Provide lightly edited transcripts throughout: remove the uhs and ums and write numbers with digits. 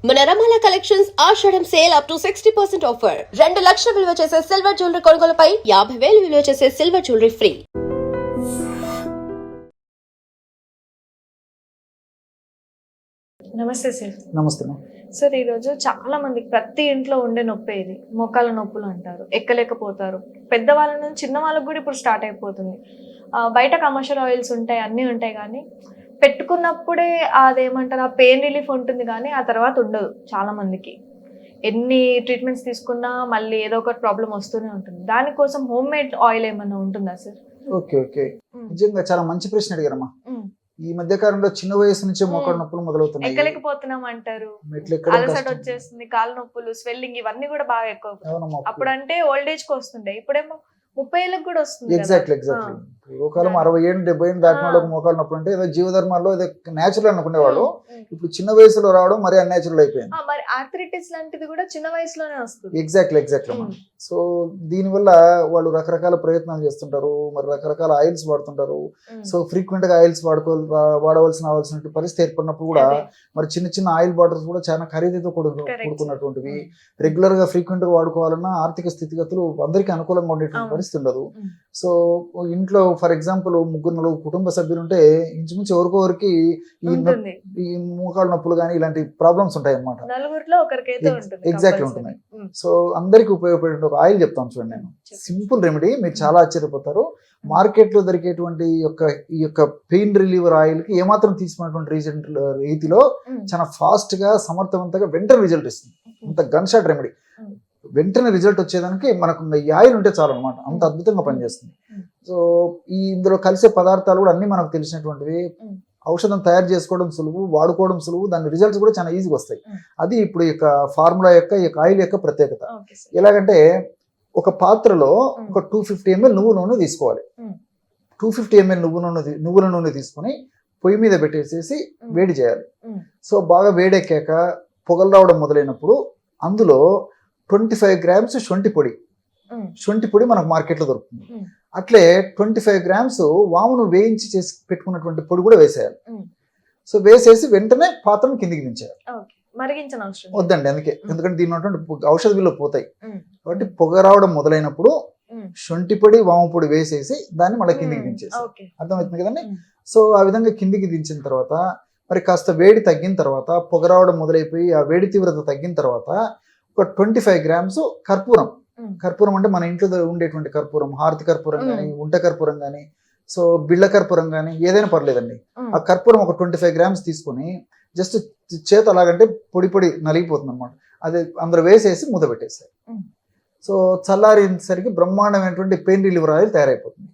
మన Ramala collections Ashadham sale up to 60% offer. 2 లక్షల విలువ చేసే సిల్వర్ జ్యువెలరీ కొనుగోలుపై 50,000 విలువ చేసే సిల్వర్ జ్యువెలరీ ఫ్రీ. నమస్తే సార్. నమస్తే. సార్, ఈరోజు చాలా మందికి ప్రతి ఇంట్లో ఉండే నొప్పి ఇది మోకాళ్ళ నొప్పులు అంటారు. ఎక్కలేకపోతారు. పెద్దవాళ్ళ నుంచి చిన్న వాళ్ళకి కూడా ఇప్పుడు స్టార్ట్ అయిపోతుంది. బయట కమర్షియల్ ఆయిల్స్ ఉంటాయి, అన్నీ ఉంటాయి, కానీ పెట్టుకున్నప్పుడే అదేమంటారు, ఆ పెయిన్ రిలీఫ్ ఉంటుంది, కానీ ఆ తర్వాత ఉండదు. చాలా మందికి ఎన్ని ట్రీట్మెంట్స్ తీసుకున్నా మళ్ళీ ఏదో ఒక ప్రాబ్లం వస్తూనే ఉంటుంది. దానికోసం హోమ్ మేడ్ ఆయిల్ ఏమన్నా ఉంటుందా సార్? ఓకే ఓకే, నిజంగా చాలా మంచి ప్రశ్న అడిగారమ్మా. ఈ మధ్య కాలంలో చిన్న వయసు నుంచే మోకాళ్ళ నొప్పులు మొదలవుతున్నాయి. ఎక్కలేకపోతున్నాం అంటారు, అలసట వచ్చేస్తుంది, కాళ్ళ నొప్పులు, స్వెల్లింగ్, ఇవన్నీ కూడా బాగా ఎక్కువ. అప్పుడు అంటే ఓల్డ్ ఏజ్ కి వస్తుండే, ఇప్పుడేమో 30 ఏళ్ళకి కూడా వస్తుంది. ఎగ్జాక్ట్లీ. పూర్వకాలం 60 ఏళ్ళు 70 ఏళ్ళు దాటిన వాళ్ళకి మోకాళ్ళ నొప్పులు అంటే ఏదో జీవధర్మాల్లో ఏదో నేచురల్ అనుకునేవాళ్ళు. ఇప్పుడు చిన్న వయసులో రావడం మరి అన్యాచురల్ అయిపోయింది. మరి ఆర్థరైటిస్ లాంటిది కూడా చిన్న వయసులోనే వస్తుంది. ఎగ్జాక్ట్లీ. సో దీనివల్ల వాళ్ళు రకరకాల ప్రయత్నాలు చేస్తుంటారు, మరి రకరకాల ఆయిల్స్ వాడుతుంటారు. సో ఫ్రీక్వెంట్ గా ఆయిల్స్ వాడవలసిన పరిస్థితి ఏర్పడినప్పుడు కూడా మరి చిన్న చిన్న ఆయిల్ బాటిల్స్ కూడా చాలా ఖరీదుతో కూడుకున్నటువంటివి. రెగ్యులర్ గా ఫ్రీక్వెంట్ గా వాడుకోవాలన్నా ఆర్థిక స్థితిగతులు అందరికీ అనుకూలంగా ఉండేటువంటి పరిస్థితి ఉండదు. సో ఇంట్లో ఫర్ ఎగ్జాంపుల్ 3-4 కుటుంబ సభ్యులు ఉంటే ఇంచుమించు ఎవరికొరికి ఈ మోకాళ్ళ నొప్పులు కానీ ఇలాంటి ప్రాబ్లమ్స్ ఉంటాయి అన్నమాట. ఎగ్జాక్ట్లీ ఉంటున్నాయి. సో అందరికి ఉపయోగపడే ఒక ఆయిల్ చెప్తాను చూడండి. నేను సింపుల్ రెమెడీ, మీరు చాలా ఆశ్చర్యపోతారు. మార్కెట్ లో దొరికేటువంటి ఈ యొక్క పెయిన్ రిలీవర్ ఆయిల్ కి ఏమాత్రం తీసుకున్నటువంటి రీతిలో చాలా ఫాస్ట్ గా సమర్థవంతంగా వెంటనే రిజల్ట్ ఇస్తుంది. అంత గన్ షాట్ రెమెడీ. వెంటనే రిజల్ట్ వచ్చేదానికి మనకు ఈ ఆయిల్ ఉంటే చాలు అనమాట. అంత అద్భుతంగా పనిచేస్తుంది. సో ఇందులో కలిసే పదార్థాలు కూడా అన్ని మనకు తెలిసినటువంటివి. ఔషధం తయారు చేసుకోవడం సులువు, వాడుకోవడం సులువు, దాని రిజల్ట్స్ కూడా చాలా ఈజీగా వస్తాయి. అది ఇప్పుడు ఈ ఫార్ములా ఈ ఆయిల్ యొక్క ప్రత్యేకత. ఎలాగంటే ఒక పాత్రలో ఒక 250 ml నువ్వు నూనె తీసుకోవాలి. 250 ml నువ్వుల నూనె తీసుకొని పొయ్యి మీద పెట్టేసేసి వేడి చేయాలి. సో బాగా వేడెక్కాక పొగలు రావడం మొదలైనప్పుడు అందులో 25 grams శొంఠి పొడి మనకు మార్కెట్లో దొరుకుతుంది. అట్లే 25 grams వామును వేయించి చేసి పెట్టుకున్నటువంటి పొడి కూడా వేసేయాలి. సో వేసేసి వెంటనే పాత్రను కిందికి దించేయాలి. వద్దండి, ఎందుకంటే దీని ఉన్నటువంటి ఔషధ విలువ పోతాయి. కాబట్టి పొగ రావడం మొదలైనప్పుడు శొంఠి పొడి వాము పొడి వేసేసి దాన్ని మళ్ళీ కిందికి దించేసి, అర్థమవుతుంది కదండి. సో ఆ విధంగా కిందికి దించిన తర్వాత మరి కాస్త వేడి తగ్గిన తర్వాత, పొగ రావడం మొదలైపోయి ఆ వేడి తీవ్రత తగ్గిన తర్వాత ఒక 25 grams కర్పూరం అంటే మన ఇంట్లో ఉండేటువంటి కర్పూరం, హారతి కర్పూరం కానీ, ఉంట కర్పూరం కానీ, సో బిళ్ళ కర్పూరం కానీ ఏదైనా పర్లేదండి. ఆ కర్పూరం ఒక 25 grams తీసుకొని జస్ట్ చేత అలాగంటే పొడి నలిగిపోతుంది అనమాట. అది అందరూ వేసేసి మూత పెట్టేసారు. సో చల్లారేసరికి బ్రహ్మాండమైనటువంటి పెయిన్ రిలీవర్ ఆయిల్ తయారైపోతుంది.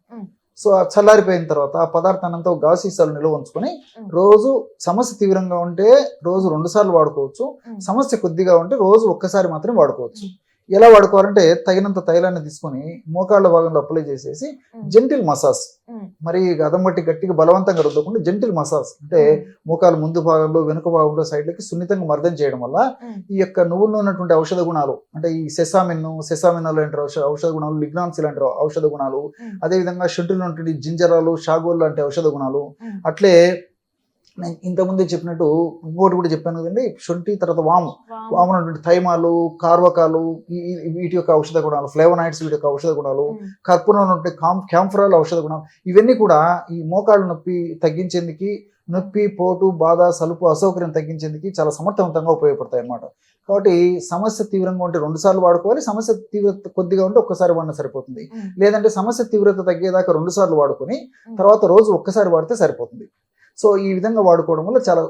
సో ఆ చల్లారిపోయిన తర్వాత ఆ పదార్థాన్ని అంతా గాజు సీసాలు నిల్వ ఉంచుకొని రోజు సమస్య తీవ్రంగా ఉంటే రోజు 2 సార్లు వాడుకోవచ్చు. సమస్య కొద్దిగా ఉంటే రోజు ఒక్కసారి మాత్రమే వాడుకోవచ్చు. ఎలా వాడుకోవాలంటే తగినంత తైలాన్ని తీసుకొని మోకాళ్ళ భాగంలో అప్లై చేసేసి జెంటిల్ మసాజ్, మరి గదం బట్టి గట్టిగా బలవంతంగా రుద్దకుండా జెంటిల్ మసాజ్ అంటే మోకాళ్ళ ముందు భాగంలో వెనుక భాగంలో సైడ్లకి సున్నితంగా మర్దన చేయడం వల్ల ఈ యొక్క నువ్వుల్లో ఉన్నటువంటి ఔషధ గుణాలు అంటే ఈ సెసామిన్ లాంటి ఔషధ గుణాలు, లిగ్నాన్స్ లాంటి ఔషధ గుణాలు, అదేవిధంగా శొంఠిలో ఉన్నటువంటి జింజరాలు, షాగోల్ లాంటి ఔషధ గుణాలు, అట్లే నేను ఇంతకుముందే చెప్పినట్టు ఇంకోటి కూడా చెప్పాను కదండి, శొంఠి తర్వాత వాము ఉన్నటువంటి థైమాలు, కార్వకాలు, వీటి యొక్క ఔషధ గుణాలు, ఫ్లేవనాయిడ్స్ వీటి యొక్క ఔషధ గుణాలు, కర్పూరం ఉన్నటువంటి క్యాంఫరాల్ ఔషధ గుణాలు, ఇవన్నీ కూడా ఈ మోకాళ్ళ నొప్పి తగ్గించేందుకు, నొప్పి, పోటు, బాధ, సలుపు, అసౌకర్యం తగ్గించేందుకు చాలా సమర్థవంతంగా ఉపయోగపడతాయి అన్నమాట. కాబట్టి సమస్య తీవ్రంగా ఉంటే 2 సార్లు వాడుకోవాలి. సమస్య తీవ్రత కొద్దిగా ఉంటే ఒక్కసారి వాడినా సరిపోతుంది. లేదంటే సమస్య తీవ్రత తగ్గేదాకా 2 సార్లు వాడుకొని తర్వాత రోజు ఒక్కసారి వాడితే సరిపోతుంది. సో ఈ విధంగా వాడుకోవడం వల్ల చాలా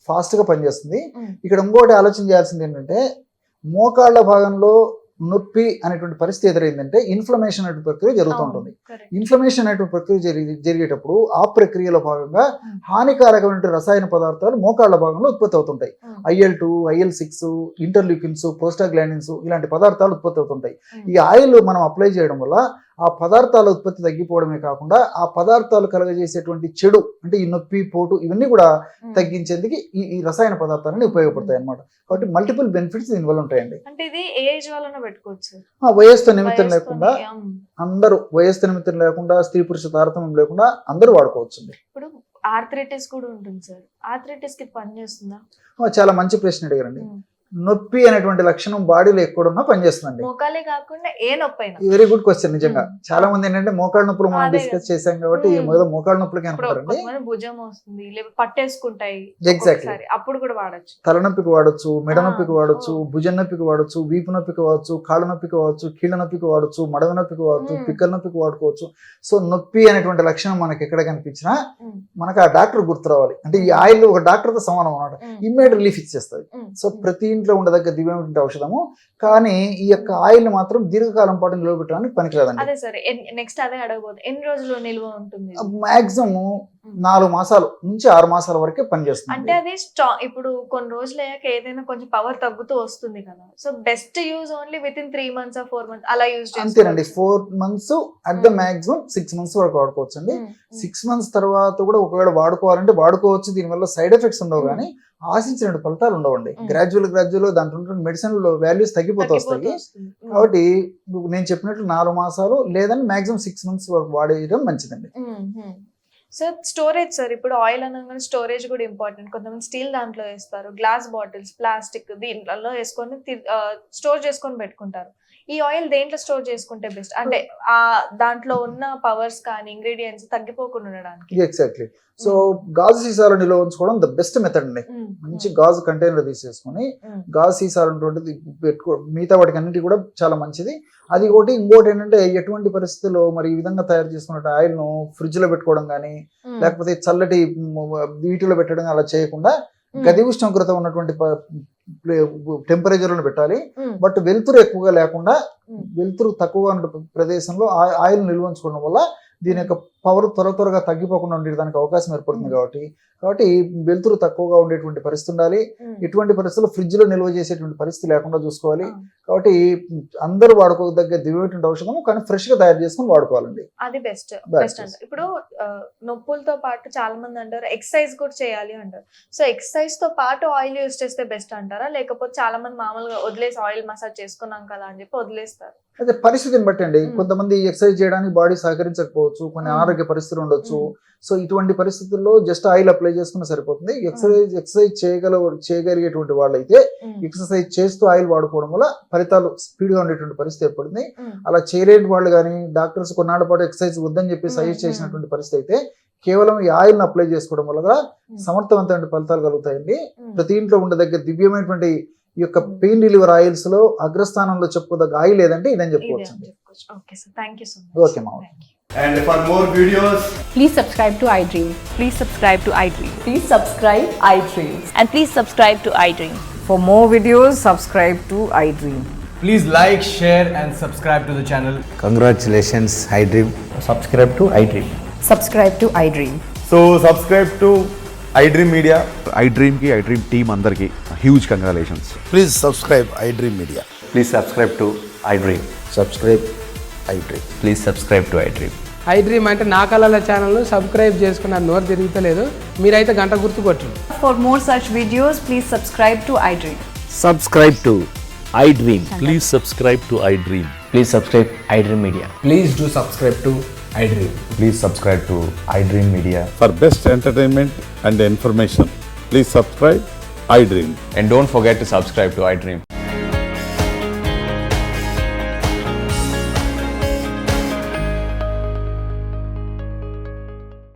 ఫాస్ట్గా పనిచేస్తుంది. ఇక్కడ ఇంకోటి ఆలోచన చేయాల్సింది ఏంటంటే, మోకాళ్ళ భాగంలో నొప్పి అనేటువంటి పరిస్థితి ఎదురైందంటే ఇన్ఫ్లమేషన్ అనే ప్రక్రియ జరుగుతూ ఉంటుంది. ఇన్ఫ్లమేషన్ అనే ప్రక్రియ జరిగేటప్పుడు ఆ ప్రక్రియలో భాగంగా హానికారకమైన రసాయన పదార్థాలు మోకాళ్ళ భాగంలో ఉత్పత్తి అవుతుంటాయి. IL-2, IL-6, ఇంటర్ల్యూకిన్స్, ప్రోస్టాగ్లాండిన్స్ ఇలాంటి పదార్థాలు ఉత్పత్తి అవుతుంటాయి. ఈ ఆయిల్ మనం అప్లై చేయడం వల్ల ఆ పదార్థాల ఉత్పత్తి తగ్గిపోవడమే కాకుండా ఆ పదార్థాలు కలగజేసేటువంటి చెడు అంటే ఈ నొప్పి, పోటు ఇవన్నీ కూడా తగ్గించేందుకు ఈ రసాయన పదార్థాలని ఉపయోగపడతాయి అన్నమాట. కాబట్టి మల్టిపుల్ బెనిఫిట్స్ దీనివల్ల ఉంటాయండి. అంటే ఇది ఏ ఏజ్ వాళ్ళన పెట్టుకోవచ్చు? వయస్సు నిమిత్తం లేకుండా అందరూ, వయస్సు నిమిత్తం లేకుండా, స్త్రీ పురుష తారతమ్యం లేకుండా అందరూ వాడుకోవచ్చు. ఇప్పుడు ఆర్థరైటిస్ కూడా ఉంటుంది సార్. ఆర్థరైటిస్ కి ఇది పనిచేస్తుందా? చాలా మంచి ప్రశ్న అడిగారండి. నొప్పి అనేటువంటి లక్షణం బాడీలో ఎక్కడున్నా పనిచేస్తుందండి. మోకాలే కాకుండా ఏ నొప్పి అయినా. Very good question. నిజంగా చాలా మంది ఏంటంటే మోకాళ్ళ నొప్పులు మనం డిస్కస్ చేసాం కాబట్టి మొదలు మోకాళ్ళ నొప్పులకి అనుకుంటారండి. భుజం వస్తుంది, లేకపోతే పట్టేసుకుంటాయి, ఎగ్జాక్ట్లీ అప్పుడు కూడా వాడచ్చు. తలనొప్పికి వాడచ్చు, మెడ నొప్పికి వాడచ్చు, భుజం నొప్పికి వాడచ్చు, వీపు నొప్పికి వాడచ్చు, కాళ్ళ నొప్పికి వాడచ్చు, కీళ్ళ నొప్పికి వాడచ్చు, మడవ నొప్పికి వాడచ్చు, పిక్కల నొప్పికి వాడుకోవచ్చు. సో నొప్పి అనేటువంటి లక్షణం మనకి ఎక్కడ కనిపించినా మనకు ఆ డాక్టర్ గుర్తు రావాలి. అంటే ఈ ఆయిల్ ఒక డాక్టర్ తో సమానం అన్నమాట. ఇమ్మీడియట్ రిలీఫ్ ఇచ్చేస్తుంది. సో ప్రతి ఇంట్లో ఉండదగ్గ దివ్యమైనటువంటి ఔషధము. కానీ ఈ యొక్క ఆయిల్ మాత్రం దీర్ఘకాలం పాటు నిలవబెట్టడానికి పనికిరాదండి. అదే సరే, నెక్స్ట్ అదే అడగబోతుంది. ఎన్ని రోజులు నిల్వ ఉంటుంది? మాక్సిమం 4 మాసాల నుంచి 6 మాసాల వరకే పనిచేస్తుంది. అంటే అది స్ట్రాంగ్. ఇప్పుడు కొన్ని రోజులు అయ్యాక ఏదైనా కొంచెం పవర్ తగ్గుతూ వస్తుంది కదా. So best use only with in 3 months or 4 months అలా యూజ్ చేయాలి. అంతేనండి. 4 months at the maximum 6 months వరకు వాడుకోవచ్చు అండి. 6 months తర్వాత కూడా ఒకవేళ వాడుకోవాలంటే వాడుకోవచ్చు. దీనివల్ల సైడ్ ఎఫెక్ట్స్ ఉండవు కానీ ఆశించిన ఫలితాలు ఉండవండి. గ్రాడ్యువల్ దాంట్లో మెడిసిన్ వాల్యూస్ తగ్గిపోతూ వస్తాయి. కాబట్టి నేను చెప్పినట్లు 4 మాసాలు లేదని మాక్సిమం 6 months వరకు వాడేయడం మంచిదండి. సార్ స్టోరేజ్ సార్, ఇప్పుడు ఆయిల్ అనగానే స్టోరేజ్ కూడా ఇంపార్టెంట్. కొంతమంది స్టీల్ దాంట్లో వేస్తారు, గ్లాస్ బాటిల్స్, ప్లాస్టిక్ దీంట్లో వేసుకొని స్టోర్ చేసుకొని పెట్టుకుంటారు. ఈ ఆయిల్ దేంట్లో స్టోర్ చేసుకుంటే బెస్ట్? అంటే ఆ దాంట్లో ఉన్న పవర్స్ కానీ ఇంగ్రీడియంట్స్ తగ్గిపోకుండా ఉండడానికి. ఎగ్జాక్ట్లీ. సో గాజు సీసాలు నిల్వ ఉంచుకోవడం ద బెస్ట్ మెథడ్ అండి. మంచి గాజు కంటైనర్ తీసేసుకొని గాజు సీసాలు అటువంటిది పెట్టుకో, మిగతా వాటికి అన్నిటి కూడా చాలా మంచిది. అది ఒకటి. ఇంకోటి ఏంటంటే ఎటువంటి పరిస్థితుల్లో మరి ఈ విధంగా తయారు చేసుకున్న ఆయిల్ ను ఫ్రిడ్జ్ లో పెట్టుకోవడం కానీ లేకపోతే చల్లటి వీటిలో పెట్టడం అలా చేయకుండా గది ఉష్ణోగ్రత ఉన్నటువంటి టెంపరేచర్ లో పెట్టాలి. బట్ వెలుతురు ఎక్కువగా లేకుండా వెలుతురు తక్కువగా ఉన్న ప్రదేశంలో ఆయిల్ నిల్వ ఉంచుకోవడం వల్ల దీని యొక్క పవర్ త్వరగా తగ్గిపోకుండా ఉండేదానికి అవకాశం ఏర్పడుతుంది. కాబట్టి వెలుతురు తక్కువగా ఉండేటువంటి పరిస్థితి ఉండాలి. ఎటువంటి పరిస్థితుల్లో ఫ్రిడ్జ్ లో నిల్వ చేసేటువంటి పరిస్థితి లేకుండా చూసుకోవాలి. కాబట్టి అందరూ వాడుకోదగ్గ దివ్యమైనటువంటి ఔషధం, కానీ ఫ్రెష్ గా తయారు చేసుకుని వాడుకోవాలండి. అది బెస్ట్ అంటారు. ఇప్పుడు నొప్పులతో పాటు చాలా మంది అంటారు ఎక్సర్సైజ్ కూడా చేయాలి అంటారు. సో ఎక్సర్సైజ్ తో పాటు ఆయిల్ యూజ్ చేస్తే బెస్ట్ అంటారా, లేకపోతే చాలా మంది మామూలుగా వదిలేసి ఆయిల్ మసాజ్ చేసుకున్నాం కదా అని చెప్పి వదిలేస్తారు? అయితే పరిస్థితిని బట్టి అండి. కొంతమంది ఎక్సర్సైజ్ చేయడానికి బాడీ సహకరించకపోవచ్చు, కొన్ని అనారోగ్య పరిస్థితులు ఉండొచ్చు. సో ఇటువంటి పరిస్థితుల్లో జస్ట్ ఆయిల్ అప్లై చేసుకున్న సరిపోతుంది. ఎక్సర్సైజ్ చేయగలిగేటువంటి వాళ్ళైతే ఎక్సర్సైజ్ చేస్తూ ఆయిల్ వాడుకోవడం వల్ల ఫలితాలు స్పీడ్ గా ఉండేటువంటి పరిస్థితి ఏర్పడింది. అలా చేయలేని వాళ్ళు కానీ డాక్టర్స్ కొన్నాళ్ళ పాటు ఎక్సర్సైజ్ వద్దని చెప్పి సజెస్ట్ చేసినటువంటి పరిస్థితి అయితే కేవలం ఈ ఆయిల్ ను అప్లై చేసుకోవడం వల్ల సమర్థవంతమైన ఫలితాలు కలుగుతాయండి. ప్రతి ఇంట్లో ఉండదగ్గ దివ్యమైనటువంటి ఈ యొక్క పెయిన్ రిలీవర్ ఆయిల్స్ లో అగ్రస్థానంలో చెప్పుకోదగ్గ ఆయిల్ ఏదంటే ఇదని చెప్పుకోవచ్చు. Okay sir, thank you so much. Okay మా. And for more videos, Please subscribe to iDream. Please subscribe to iDream. Please subscribe iDream. And please subscribe to iDream. For more videos, subscribe to iDream. please like, share and subscribe to the channel. Congratulations, iDream. Subscribe to iDream. Subscribe to iDream. So subscribe to iDream Media. iDream ki iDream team andarki huge congratulations. Please subscribe iDream Media. Please subscribe to iDream. Subscribe iDream. Please subscribe to iDream. iDream అంటే నా కళల ఛానల్ను subscribe చేసుకున్న నోరు తిరుగుతలేదు. మీరైతే గంట గుర్తు కొట్టండి. For more such videos, please subscribe to iDream. Subscribe to iDream. Please subscribe to iDream. Please subscribe iDream Media. Please do subscribe to iDream. Please subscribe to iDream Media. For best entertainment and information, please subscribe iDream. And don't forget to subscribe to iDream.